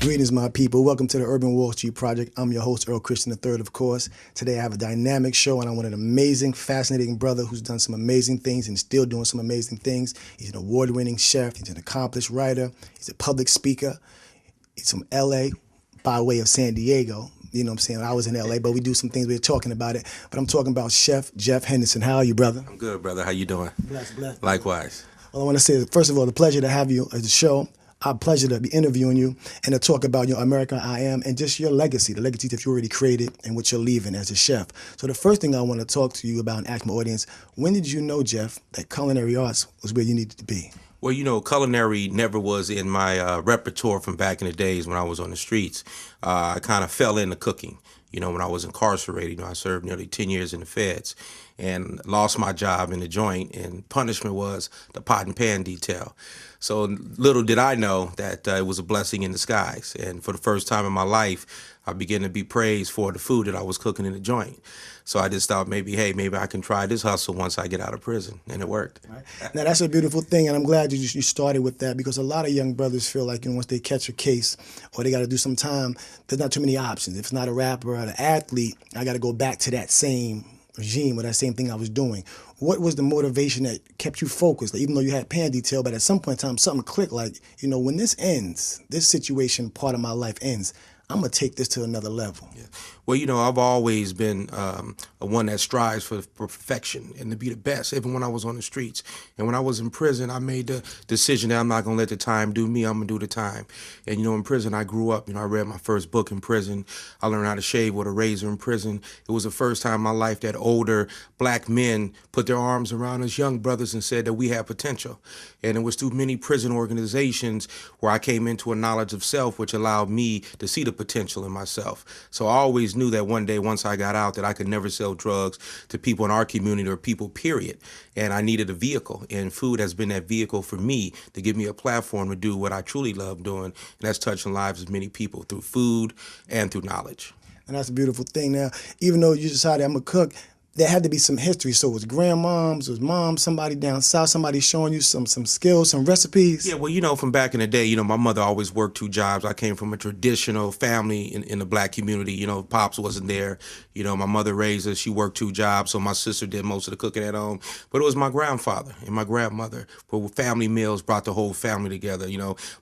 Greetings, my people. Welcome to the Urban Wall Street Project. I'm your host, Earl Christian III, of course. Today I have a dynamic show, and I want an amazing, fascinating brother who's done some amazing things and still doing some amazing things. He's an award-winning chef. He's an accomplished writer. He's a public speaker. He's from L.A. by way of San Diego. You know what I'm saying? I was in L.A., but we do some things. We're talking about it. But I'm talking about Chef Jeff Henderson. How are you, brother? I'm good, brother. How you doing? Blessed. Likewise. Well, I want to say, first of all, the pleasure to have you at the show. Our pleasure to be interviewing you and to talk about your American I Am and just your legacy, the legacy that you already created and what you're leaving as a chef. So the first thing I want to talk to you about and ask my audience, when did you know, Jeff, that culinary arts was where you needed to be? Well, culinary never was in my repertoire from back in the days when I was on the streets. I kind of fell into cooking. When I was incarcerated, I served nearly 10 years in the feds and lost my job in the joint, and punishment was the pot and pan detail. So little did I know that it was a blessing in disguise. And for the first time in my life, I began to be praised for the food that I was cooking in the joint. So I just thought maybe I can try this hustle once I get out of prison, and it worked. Right. Now, that's a beautiful thing, and I'm glad you started with that, because a lot of young brothers feel like once they catch a case or they got to do some time, there's not too many options. If it's not a rapper or an athlete, I got to go back to that same regime or that same thing I was doing. What was the motivation that kept you focused? Like, even though you had pan detail, but at some point in time, something clicked, like, when this ends, this situation part of my life ends, I'm going to take this to another level. Yeah. Well, I've always been a one that strives for perfection and to be the best, even when I was on the streets. And when I was in prison, I made the decision that I'm not going to let the time do me. I'm going to do the time. And, in prison, I grew up. I read my first book in prison. I learned how to shave with a razor in prison. It was the first time in my life that older black men put their arms around us young brothers and said that we have potential. And it was through many prison organizations where I came into a knowledge of self, which allowed me to see the potential in myself. So I always knew that one day, once I got out, that I could never sell drugs to people in our community or people, period. And I needed a vehicle, and food has been that vehicle for me to give me a platform to do what I truly love doing, and that's touching lives of many people through food and through knowledge. And that's a beautiful thing. Now, even though you decided I'm a cook, there had to be some history. So it was grandmoms, it was moms, somebody down south, somebody showing you some skills, some recipes. Yeah, well, from back in the day, my mother always worked 2 jobs. I came from a traditional family in the black community. Pops wasn't there. My mother raised us. She worked 2 jobs, so my sister did most of the cooking at home. But it was my grandfather and my grandmother. For family meals brought the whole family together.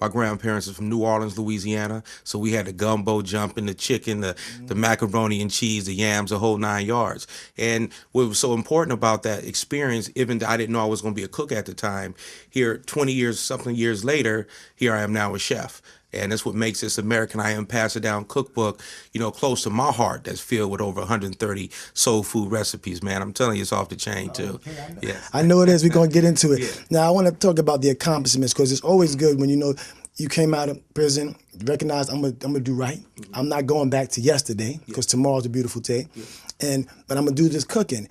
My grandparents are from New Orleans, Louisiana, so we had the gumbo jumping, the chicken, the macaroni and cheese, the yams, the whole 9 yards. And what was so important about that experience, even though I didn't know I was going to be a cook at the time, here 20 years, something years later, here I am now a chef. And that's what makes this American I Am Pass It Down cookbook, close to my heart, that's filled with over 130 soul food recipes, man. I'm telling you, it's off the chain, too. Okay, Yeah. I know it is. We're going to get into it. Yeah. Now, I want to talk about the accomplishments, because it's always good when you came out of prison, recognize I'm gonna do right. Mm-hmm. I'm not going back to yesterday, because tomorrow's a beautiful day. Yeah. But I'm gonna do this cooking.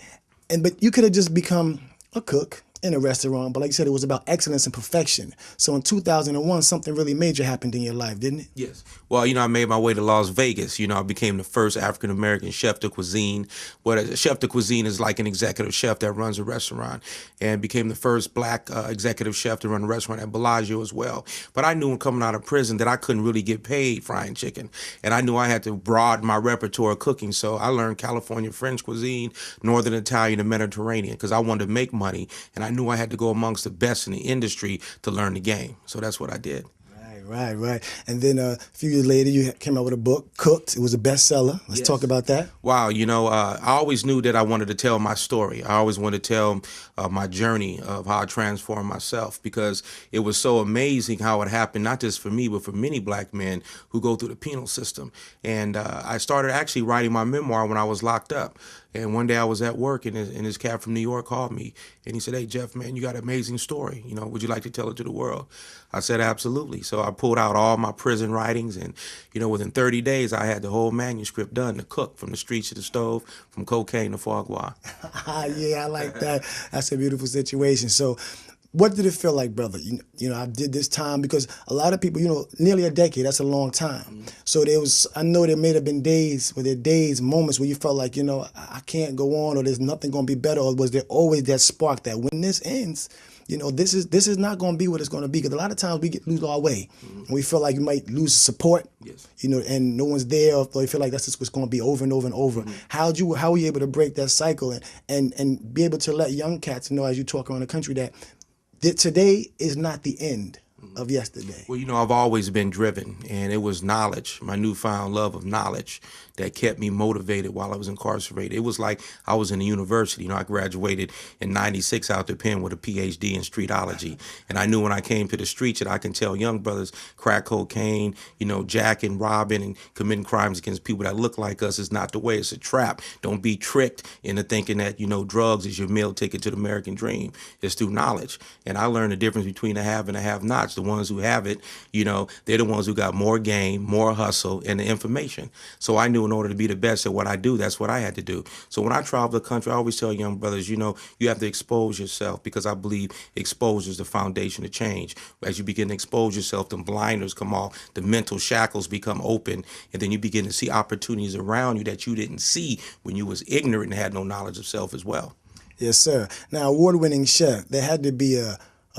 But you could have just become a cook in a restaurant, but like you said, it was about excellence and perfection. So in 2001, something really major happened in your life, didn't it? Yes. Well, I made my way to Las Vegas. I became the first African-American chef de cuisine. What a chef de cuisine is like an executive chef that runs a restaurant, and became the first black executive chef to run a restaurant at Bellagio as well. But I knew when coming out of prison that I couldn't really get paid frying chicken, and I knew I had to broaden my repertoire of cooking. So I learned California French cuisine, Northern Italian, and Mediterranean, because I wanted to make money, and I knew I had to go amongst the best in the industry to learn the game. So that's what I did. Right. And then a few years later, you came out with a book, Cooked. It was a bestseller. Let's talk about that. Wow, I always knew that I wanted to tell my story. I always wanted to tell my journey of how I transformed myself, because it was so amazing how it happened, not just for me, but for many black men who go through the penal system. And I started actually writing my memoir when I was locked up. And one day I was at work, and this cat from New York called me, and he said, "Hey, Jeff, man, you got an amazing story. Would you like to tell it to the world?" I said, "Absolutely." So I pulled out all my prison writings, and, within 30 days, I had the whole manuscript done to cook, from the streets to the stove, from cocaine to foie gras. Yeah, I like that. That's a beautiful situation. So what did it feel like, brother? I did this time, because a lot of people, nearly a decade, that's a long time. Mm-hmm. So I know there may have been moments where you felt like, I can't go on, or there's nothing going to be better, or was there always that spark that when this ends, this is not going to be what it's going to be, because a lot of times we lose our way, and we feel like we might lose support, Yes. and no one's there, or you feel like that's just what's going to be over and over and over. How were you able to break that cycle and be able to let young cats know, as you talk around the country, that today is not the end of yesterday? Well, I've always been driven, and it was knowledge, my newfound love of knowledge, that kept me motivated while I was incarcerated. It was like I was in a university. I graduated in '96 out the Penn with a PhD in streetology, and I knew when I came to the streets that I can tell young brothers crack cocaine, jacking, robbing, and committing crimes against people that look like us is not the way. It's a trap. Don't be tricked into thinking that, drugs is your meal ticket to the American dream. It's through knowledge. And I learned the difference between the have and the have-nots. The ones who have it, they're the ones who got more game, more hustle, and the information. So I knew in order to be the best at what I do, that's what I had to do. So when I travel the country, I always tell young brothers, you have to expose yourself, because I believe exposure is the foundation of change. As you begin to expose yourself, the blinders come off, the mental shackles become open, and then you begin to see opportunities around you that you didn't see when you was ignorant and had no knowledge of self as well. Yes, sir. Now, award-winning chef, there had to be a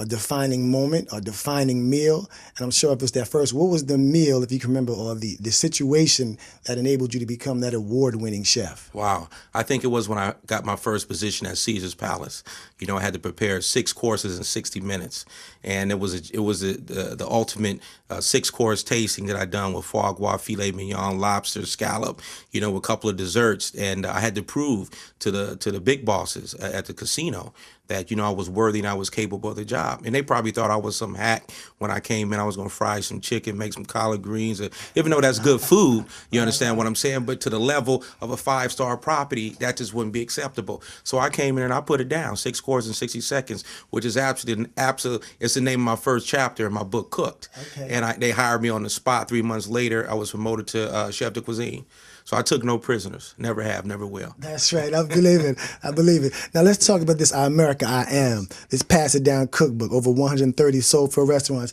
defining moment, a defining meal, and I'm sure if it's that first, what was the meal, if you can remember, or the situation that enabled you to become that award-winning chef? Wow. I think it was when I got my first position at Caesar's Palace. I had to prepare 6 courses in 60 minutes, and it was the ultimate 6-course tasting that I done with foie gras, filet mignon, lobster, scallop, with a couple of desserts, and I had to prove to the big bosses at the casino that, I was worthy and I was capable of the job. And they probably thought I was some hack when I came in. I was going to fry some chicken, make some collard greens, even though that's good food, you understand what I'm saying? But to the level of a 5-star property, that just wouldn't be acceptable. So I came in and I put it down, 6 courses in 60 seconds, which is absolutely, it's the name of my first chapter in my book, Cooked. Okay. And they hired me on the spot. 3 months later, I was promoted to chef de cuisine. So I took no prisoners. Never have, never will. That's right. I believe it. I believe it. Now let's talk about this America I Am. This Pass It Down cookbook, over 130 sold for restaurants.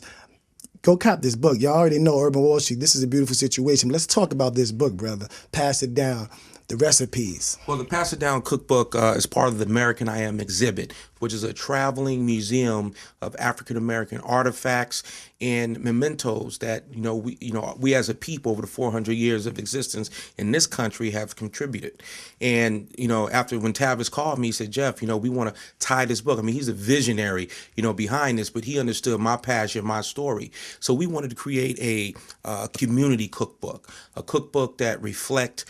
Go cop this book. Y'all already know Urban Wall Street. This is a beautiful situation. Let's talk about this book, brother. Pass It Down, the recipes. Well, the Pass It Down cookbook is part of the American I Am exhibit, which is a traveling museum of African American artifacts and mementos that we as a people over the 400 years of existence in this country have contributed. And after when Tavis called me, he said, Jeff, we want to tie this book. I mean, he's a visionary, behind this, but he understood my passion, my story. So we wanted to create a community cookbook, a cookbook that reflect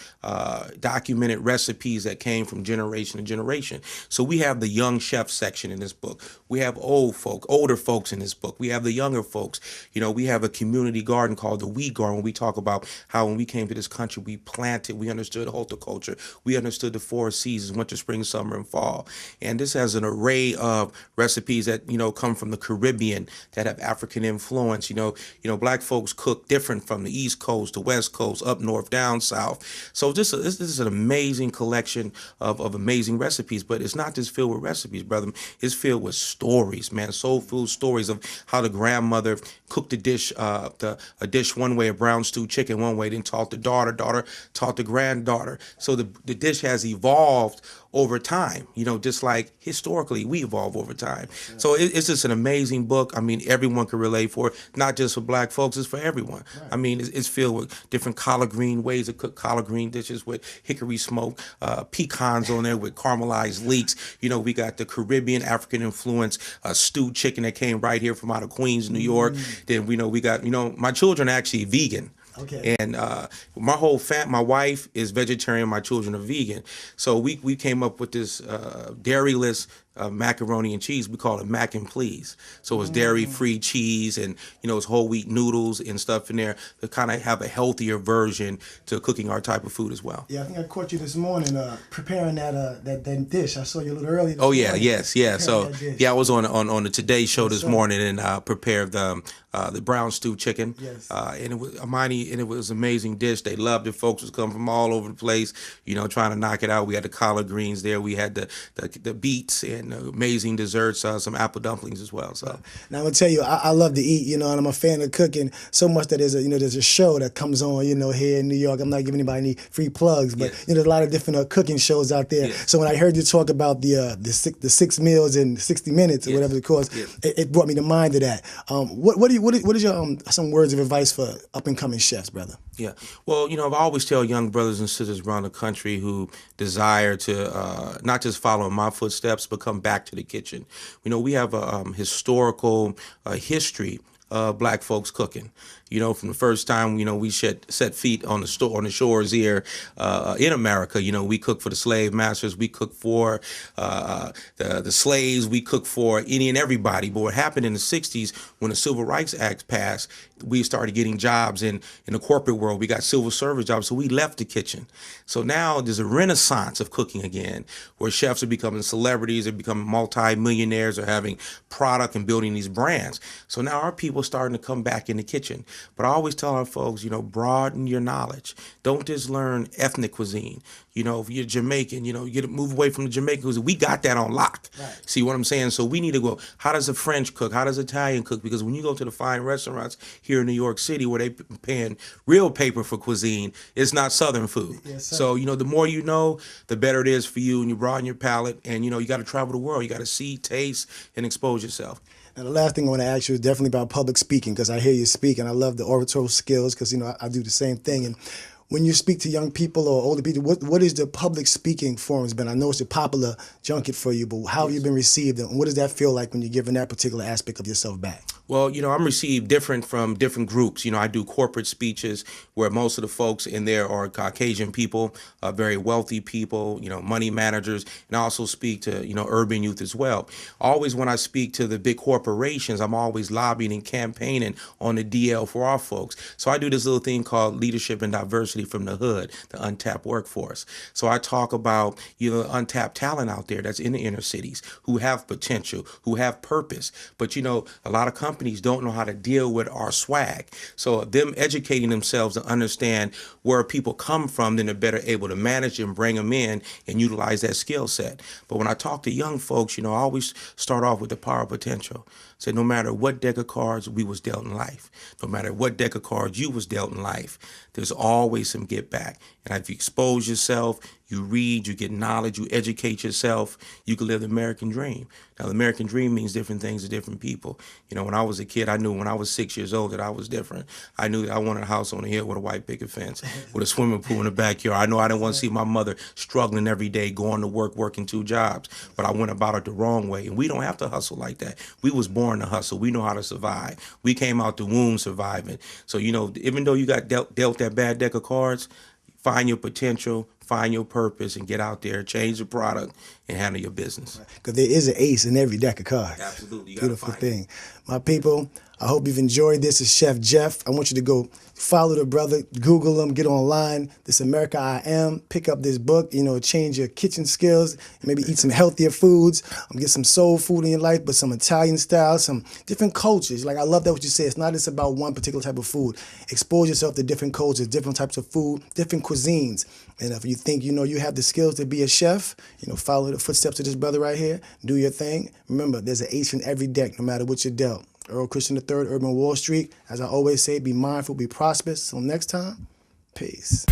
documented recipes that came from generation to generation. So we have the young chef section in this book. We have older folks in this book. We have the younger folks. We have a community garden called the Weed Garden, when we talk about how when we came to this country, we planted, we understood horticulture, we understood the 4 seasons, winter, spring, summer, and fall. And this has an array of recipes that, come from the Caribbean that have African influence. Black folks cook different from the East Coast, the West Coast, up north, down south. So this is an amazing collection of amazing recipes, but it's not just filled with recipes, brother. It's filled with stories, man, soul food stories of how the grandmother cooked a dish one way, a brown stew chicken one way, then taught the daughter taught the granddaughter. So the dish has evolved over time, just like historically we evolve over time. Yeah. So it's just an amazing book. I mean, everyone can relate for it, not just for Black folks, it's for everyone. Right. I mean, it's filled with different collard green ways to cook collard green dishes with hickory smoke, pecans on there with caramelized leeks. We got the Caribbean African influence stewed chicken that came right here from out of Queens, New York. Then we got, my children are actually vegan. Okay. And my whole my wife is vegetarian, my children are vegan. So we came up with this dairy-less macaroni and cheese. We call it Mac and Please. So it's dairy-free cheese and, it's whole wheat noodles and stuff in there to kind of have a healthier version to cooking our type of food as well. Yeah, I think I caught you this morning preparing that dish. I saw you a little early. Oh, yeah, yes, yeah. So, I was on the Today Show this morning and prepared the brown stew chicken. Yes. And it was it was an amazing dish. They loved it. Folks was coming from all over the place, trying to knock it out. We had the collard greens there. We had the beets and and amazing desserts, some apple dumplings as well. So Now I'm gonna tell you, I love to eat, and I'm a fan of cooking so much that there's a show that comes on, here in New York. I'm not giving anybody any free plugs, but Yes. there's a lot of different cooking shows out there. Yes. So when I heard you talk about the six meals in 60 minutes or Yes. whatever it calls, Yes. it brought me to mind of that. What is your some words of advice for up and coming chefs, brother? yeah, well, I always tell young brothers and sisters around the country who desire to not just follow in my footsteps, but come back to the kitchen. We have a historical history of black folks cooking. From the first time, we set feet on the shores here in America. We cooked for the slave masters. We cooked for the slaves. We cooked for any and everybody. But what happened in the 60s when the Civil Rights Act passed, we started getting jobs in the corporate world. We got civil service jobs, so we left the kitchen. So now there's a renaissance of cooking again, where chefs are becoming celebrities, they're becoming multi-millionaires, they're having product and building these brands. So now our people are starting to come back in the kitchen. But I always tell our folks, broaden your knowledge. Don't just learn ethnic cuisine. If you're Jamaican, you get to move away from the Jamaican cuisine. We got that on lock. Right. See what I'm saying? So we need to go, how does a French cook? How does Italian cook? Because when you go to the fine restaurants here in New York City where they paying real paper for cuisine, it's not Southern food. Yes, sir. So, the more you know, the better it is for you, and you broaden your palate, and, you got to travel the world. You got to see, taste, and expose yourself. Now, the last thing I want to ask you is definitely about public speaking, because I hear you speak, and I love the oratory skills, because I do the same thing. And when you speak to young people or older people, what is the public speaking forums been? I know it's a popular junket for you, but how have you been received, and what does that feel like when you're giving that particular aspect of yourself back? Well, I'm received different from different groups. I do corporate speeches where most of the folks in there are Caucasian people, very wealthy people, money managers, and I also speak to, urban youth as well. Always when I speak to the big corporations, I'm always lobbying and campaigning on the DL for our folks. So I do this little thing called Leadership and Diversity from the Hood, the untapped workforce. So I talk about, untapped talent out there that's in the inner cities who have potential, who have purpose. But, a lot of companies don't know how to deal with our swag. So them educating themselves to understand where people come from, then they're better able to manage and bring them in and utilize that skill set. But when I talk to young folks, I always start off with the power of potential. Say no matter what deck of cards we was dealt in life, no matter what deck of cards you was dealt in life, there's always some get back. And if you expose yourself, you read, you get knowledge, you educate yourself, you can live the American dream. Now, the American dream means different things to different people. When I was a kid, I knew when I was 6 years old that I was different. I knew that I wanted a house on the hill with a white picket fence, with a swimming pool in the backyard. I know I didn't want to see my mother struggling every day, going to work, working 2 jobs, but I went about it the wrong way. And we don't have to hustle like that. We was born to hustle. We know how to survive. We came out the womb surviving. So, even though you got dealt that bad deck of cards, find your potential, find your purpose, and get out there, change the product, and handle your business. Because there is an ace in every deck of cards. Absolutely. You gotta Beautiful find thing. My people, I hope you've enjoyed this. It's Chef Jeff. I want you to go follow the brother, Google him, get online. This America I Am. Pick up this book, change your kitchen skills, maybe eat some healthier foods, get some soul food in your life, but some Italian style, some different cultures. Like, I love that what you say. It's not just about one particular type of food. Expose yourself to different cultures, different types of food, different cuisines. And if you think, you have the skills to be a chef, follow the footsteps of this brother right here, do your thing. Remember, there's an ace in every deck, no matter what you're dealt. Earl Christian III, Urban Wall Street. As I always say, be mindful, be prosperous. Till next time, peace.